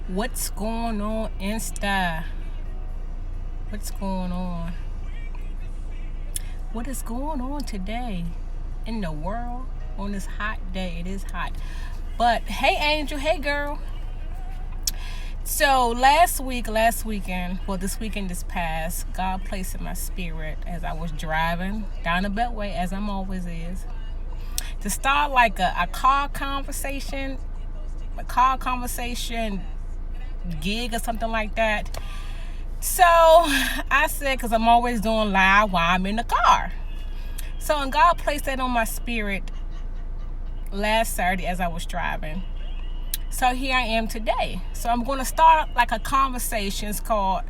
What's going on, Insta? What's going on? What is going on today in the world on this hot day? It is hot. But hey, Angel. Hey, girl. So last weekend, this weekend this past, God placed in my spirit as I was driving down the Beltway, as I'm always is, to start like a car conversation, gig or something like that. So I said, because I'm always doing live while I'm in the car. So and God placed that on my spirit last Saturday as I was driving. So here I am today. So I'm going to start like a conversation. It's called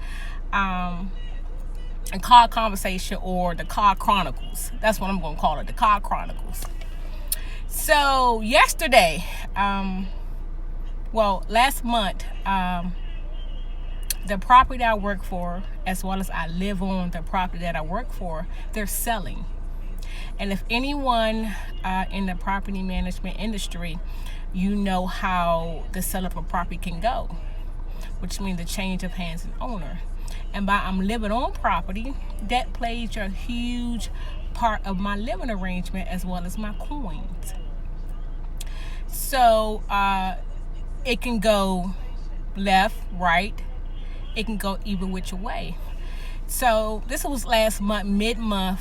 a car conversation, or the car chronicles. That's what I'm going to call it, the car chronicles. So yesterday, last month, the property that I work for, as well as I live on the property that I work for, they're selling. And if anyone in the property management industry, you know how the sale of a property can go, which means the change of hands and owner. And by I'm living on property, that plays a huge part of my living arrangement as well as my coins. So it can go left, right. It can go either which way. So this was last month, mid-month,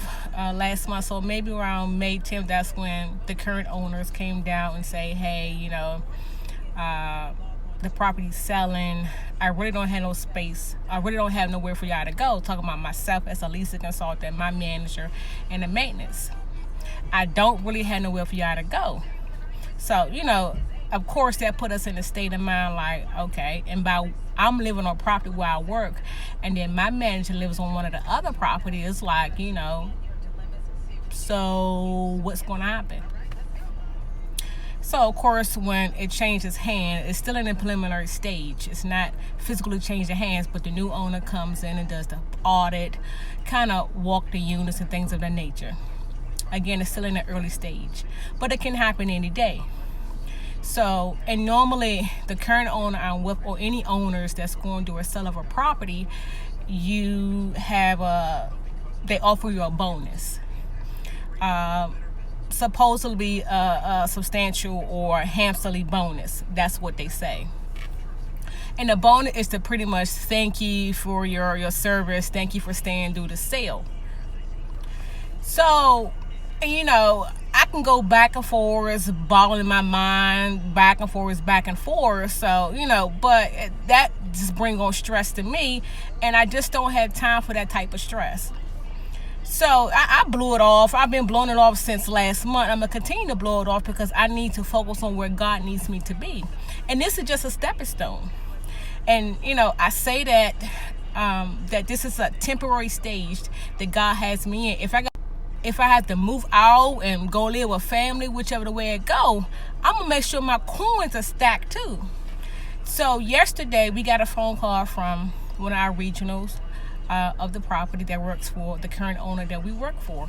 so maybe around May 10th, that's when the current owners came down and say, hey, the property's selling. I really don't have no space. I really don't have nowhere for y'all to go. Talking about myself as a leasing consultant, my manager, and the maintenance. I don't really have nowhere for y'all to go. So, of course, that put us in a state of mind like, okay, and I'm living on property where I work, and then my manager lives on one of the other properties. It's like, so what's going to happen? So, of course, when it changes hands, it's still in the preliminary stage. It's not physically changing hands, but the new owner comes in and does the audit, kind of walk the units and things of that nature. Again, it's still in the early stage, but it can happen any day. So, and normally the current owner I'm with, or any owners that's going to do a sale of a property, they offer you a bonus. Supposedly a substantial or handsomely bonus. That's what they say. And the bonus is to pretty much thank you for your service, thank you for staying through the sale. So, I can go back and forth, boggling my mind, back and forth. So, but that just brings on stress to me, and I just don't have time for that type of stress. So I blew it off. I've been blowing it off since last month. I'm going to continue to blow it off because I need to focus on where God needs me to be. And this is just a stepping stone. And, I say that that this is a temporary stage that God has me in. If I have to move out and go live with family, whichever the way it go, I'm going to make sure my coins are stacked too. So yesterday, we got a phone call from one of our regionals of the property that works for the current owner that we work for.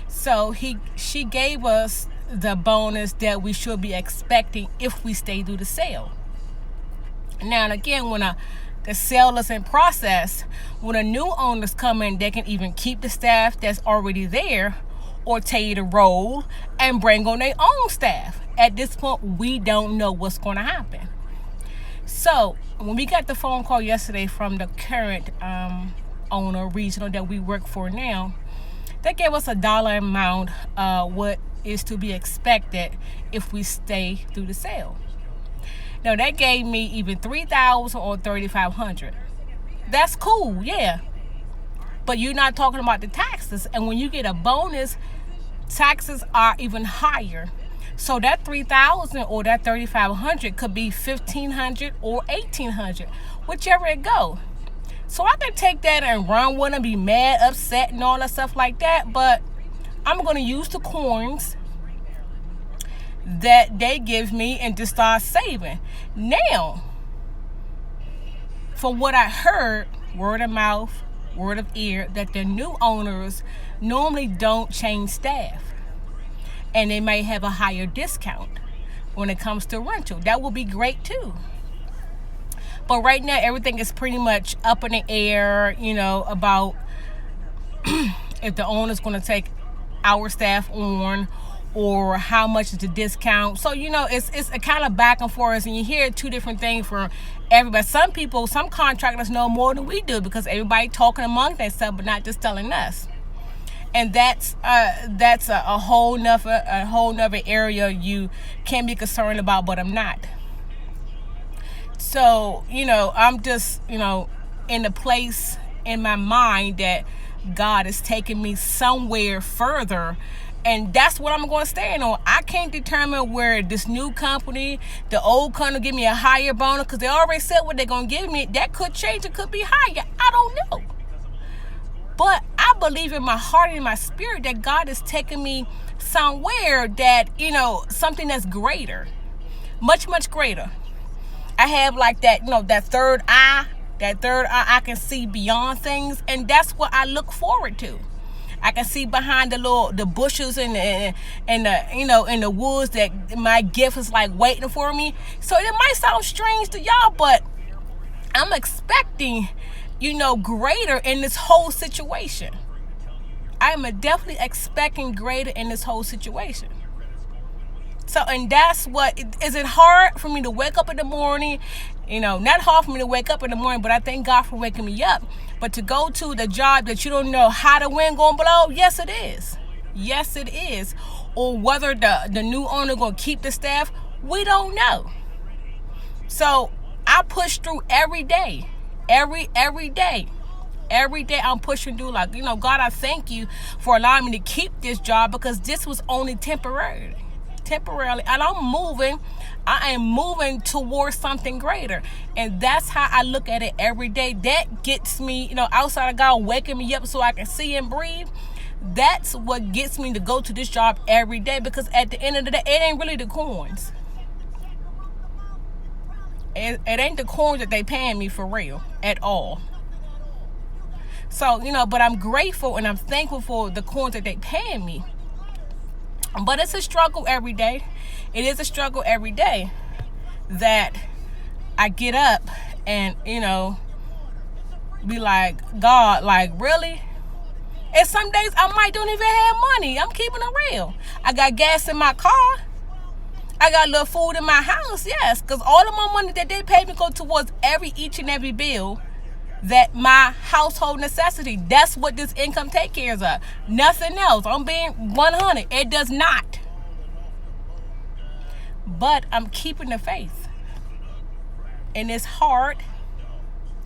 So she gave us the bonus that we should be expecting if we stay through the sale. Now, and again, when the sale is in process, when the new owners come in, they can even keep the staff that's already there or tell you to roll and bring on their own staff. At this point, we don't know what's going to happen. So when we got the phone call yesterday from the current owner, regional that we work for now, they gave us a dollar amount, what is to be expected if we stay through the sale. Now, they gave me even $3,000 or $3,500. That's cool, yeah. But you're not talking about the taxes. And when you get a bonus, taxes are even higher. So that $3,000 or that $3,500 could be $1,500 or $1,800, whichever it go. So I can take that and run with them, be mad, upset, and all that stuff like that. But I'm going to use the coins that they give me and just start saving. Now, for what I heard, word of mouth, word of ear, that the new owners normally don't change staff, and they may have a higher discount when it comes to rental. That will be great too. But right now, everything is pretty much up in the air, about if the owner's going to take our staff on, or how much is the discount. So it's a kind of back and forth, and you hear two different things from everybody. Some contractors know more than we do, because everybody talking among themselves, but not just telling us. And that's a whole nother area you can be concerned about, but I'm not. So I'm just in a place in my mind that God is taking me somewhere further, and that's what I'm going to stand on. I can't determine where this new company, the old company, give me a higher bonus, because they already said what they're going to give me. That could change. It could be higher. I don't know. But I believe in my heart and in my spirit that God is taking me somewhere that, something that's greater, much, much greater. I have like that, that third eye. That third eye, I can see beyond things, and that's what I look forward to. I can see behind the bushes and the in the woods, that my gift is like waiting for me. So it might sound strange to y'all, but I'm expecting, greater in this whole situation. I'm definitely expecting greater in this whole situation. So, and that's what, is it hard for me to wake up in the morning? Not hard for me to wake up in the morning, but I thank God for waking me up. But to go to the job that you don't know how the wind going to blow, yes it is. Yes it is. Or whether the new owner going to keep the staff, we don't know. So I push through every day. Every day. Every day I'm pushing through, like, God, I thank you for allowing me to keep this job, because this was only temporarily, and I am moving towards something greater. And that's how I look at it every day. That gets me, outside of God waking me up so I can see and breathe, that's what gets me to go to this job every day, because at the end of the day, it ain't really the coins. It ain't the coins that they paying me for real at all. So, but I'm grateful and I'm thankful for the coins that they paying me. But it's a struggle every day. It is a struggle every day that I get up and, be like, God, like, really? And some days I might don't even have money. I'm keeping it real. I got gas in my car. I got a little food in my house, yes. Because all of my money that they pay me go towards each and every bill that my household necessity. That's what this income take care of. Nothing else. I'm being 100. It does not. But I'm keeping the faith. And it's hard.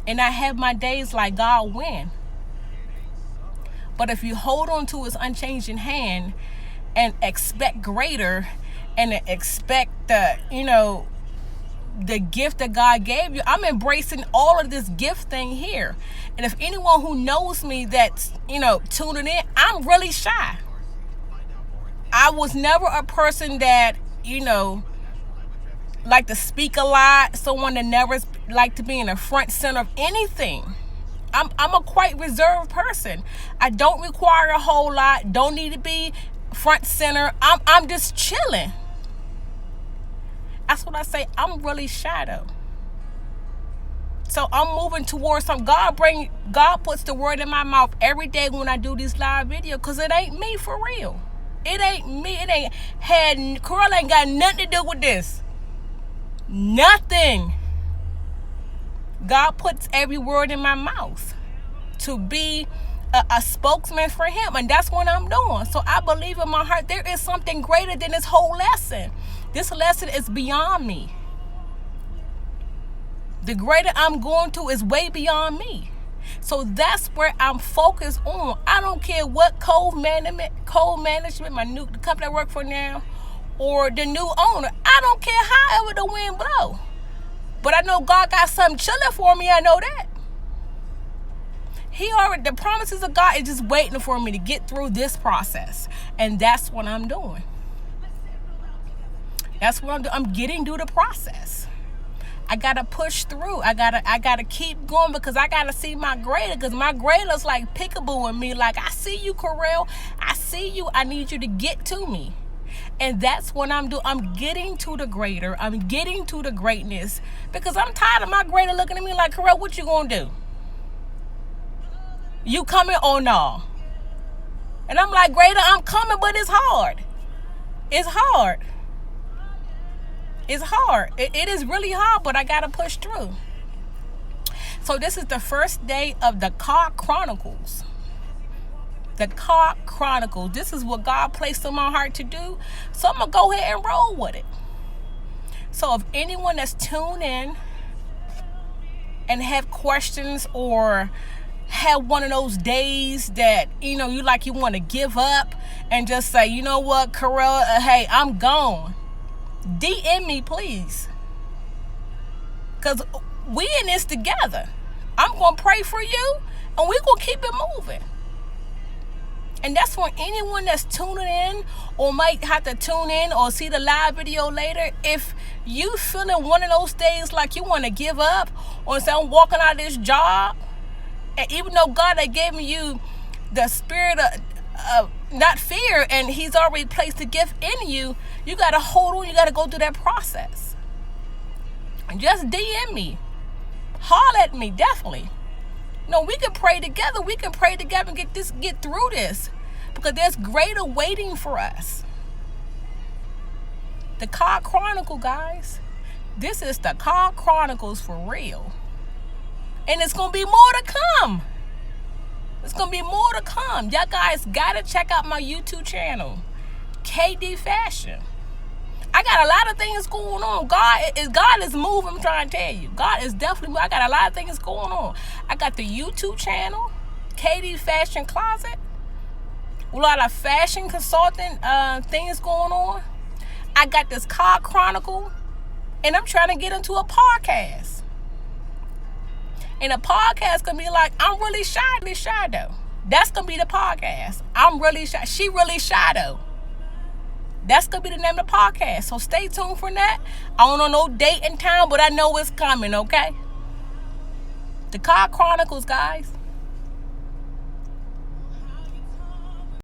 And I have my days like, God, when? But if you hold on to his unchanging hand and expect greater, and expect the gift that God gave you, I'm embracing all of this gift thing here. And if anyone who knows me that's, tuning in, I'm really shy. I was never a person that, like to speak a lot, someone that never like to be in the front center of anything. I'm a quite reserved person. I don't require a whole lot, don't need to be front center. I'm just chilling. That's what I say. I'm really shy though. So I'm moving towards something. God puts the word in my mouth every day when I do these live videos, because it ain't me for real. It ain't me. Carl ain't got nothing to do with this. Nothing. God puts every word in my mouth to be a spokesman for him, and that's what I'm doing. So I believe in my heart there is something greater than this whole lesson. This lesson is beyond me. The greater I'm going to is way beyond me. So that's where I'm focused on. I don't care what cold management, the company I work for now, or the new owner. I don't care however the wind blow. But I know God got something chilling for me. I know that. The promises of God is just waiting for me to get through this process. And that's what I'm doing. That's what I'm doing. I'm getting through the process. I gotta push through. I gotta keep going, because I gotta see my greater. Because my greater's like peekaboo in me. Like, I see you, Corel. I see you. I need you to get to me. And that's what I'm doing. I'm getting to the greater. I'm getting to the greatness. Because I'm tired of my greater looking at me like, Carell, what you gonna do? You coming or no? And I'm like, greater, I'm coming, but it's hard. It's hard. It's hard. It is really hard, but I gotta push through. So this is the first day of the Chronicles. The Chronicles. This is what God placed on my heart to do. So I'm going to go ahead and roll with it. So if anyone that's tuned in and have questions or have one of those days that, you want to give up and just say, you know what, Carell, hey, I'm gone. DM me, please. Because we in this together. I'm going to pray for you, and we're going to keep it moving. And that's for anyone that's tuning in or might have to tune in or see the live video later. If you feeling one of those days like you want to give up or say, I'm walking out of this job, and even though God had given you the spirit of not fear and he's already placed the gift in you, you got to hold on. You got to go through that process. And just DM me. Holler at me, definitely. No, we can pray together. We can pray together and get through this. Because there's greater waiting for us. The Chronicle, guys. This is the Chronicles for real. And it's going to be more to come. It's going to be more to come. Y'all guys got to check out my YouTube channel. KD Fashion. I got a lot of things going on. God is moving, I'm trying to tell you. God is definitely moving. I got a lot of things going on. I got the YouTube channel, KD Fashion Closet. A lot of fashion consulting things going on. I got this Chronicle. And I'm trying to get into a podcast. And a podcast going to be like, I'm really shy though. That's going to be the podcast. I'm really shy. She really shy though. That's going to be the name of the podcast. So stay tuned for that. I don't know no date and time, but I know it's coming, okay? The Chronicles, guys.